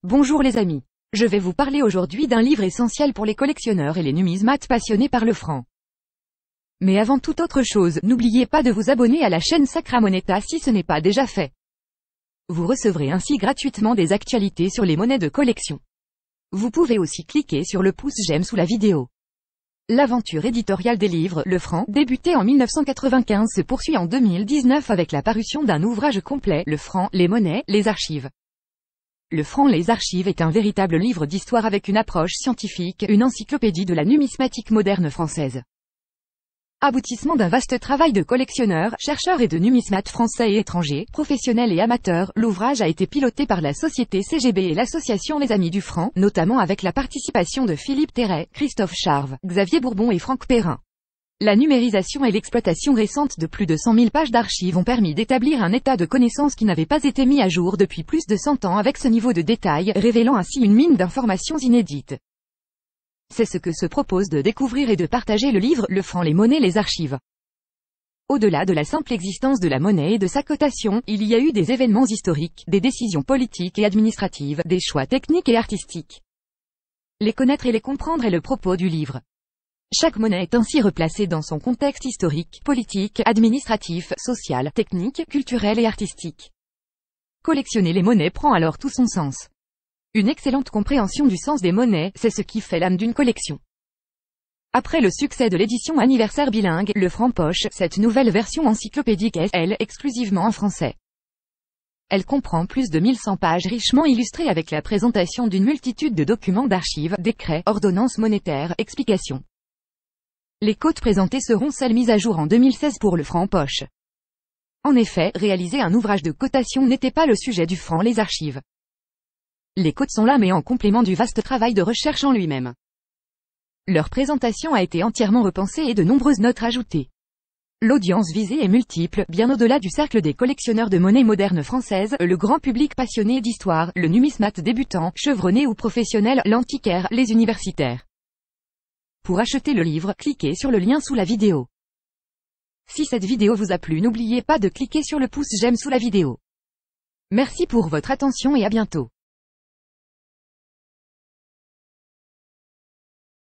Bonjour les amis. Je vais vous parler aujourd'hui d'un livre essentiel pour les collectionneurs et les numismates passionnés par le franc. Mais avant toute autre chose, n'oubliez pas de vous abonner à la chaîne Sacra Moneta si ce n'est pas déjà fait. Vous recevrez ainsi gratuitement des actualités sur les monnaies de collection. Vous pouvez aussi cliquer sur le pouce j'aime sous la vidéo. L'aventure éditoriale des livres, le franc, débuté en 1995 se poursuit en 2019 avec la parution d'un ouvrage complet, Le franc, les monnaies, les archives. Le franc les archives est un véritable livre d'histoire avec une approche scientifique, une encyclopédie de la numismatique moderne française. Aboutissement d'un vaste travail de collectionneurs, chercheurs et de numismates français et étrangers, professionnels et amateurs, l'ouvrage a été piloté par la société CGB et l'association Les Amis du Franc, notamment avec la participation de Philippe Terret, Christophe Charve, Xavier Bourbon et Franck Perrin. La numérisation et l'exploitation récente de plus de 100 000 pages d'archives ont permis d'établir un état de connaissance qui n'avait pas été mis à jour depuis plus de 100 ans avec ce niveau de détail, révélant ainsi une mine d'informations inédites. C'est ce que se propose de découvrir et de partager le livre Le franc, les monnaies, les archives. Au-delà de la simple existence de la monnaie et de sa cotation, il y a eu des événements historiques, des décisions politiques et administratives, des choix techniques et artistiques. Les connaître et les comprendre est le propos du livre. Chaque monnaie est ainsi replacée dans son contexte historique, politique, administratif, social, technique, culturel et artistique. Collectionner les monnaies prend alors tout son sens. Une excellente compréhension du sens des monnaies, c'est ce qui fait l'âme d'une collection. Après le succès de l'édition anniversaire bilingue, Le franc poche, cette nouvelle version encyclopédique est, elle, exclusivement en français. Elle comprend plus de 1100 pages richement illustrées avec la présentation d'une multitude de documents d'archives, décrets, ordonnances monétaires, explications. Les cotes présentées seront celles mises à jour en 2016 pour le franc poche. En effet, réaliser un ouvrage de cotation n'était pas le sujet du franc les archives. Les cotes sont là mais en complément du vaste travail de recherche en lui-même. Leur présentation a été entièrement repensée et de nombreuses notes rajoutées. L'audience visée est multiple, bien au-delà du cercle des collectionneurs de monnaie moderne française, le grand public passionné d'histoire, le numismate débutant, chevronné ou professionnel, l'antiquaire, les universitaires. Pour acheter le livre, cliquez sur le lien sous la vidéo. Si cette vidéo vous a plu, n'oubliez pas de cliquer sur le pouce j'aime sous la vidéo. Merci pour votre attention et à bientôt.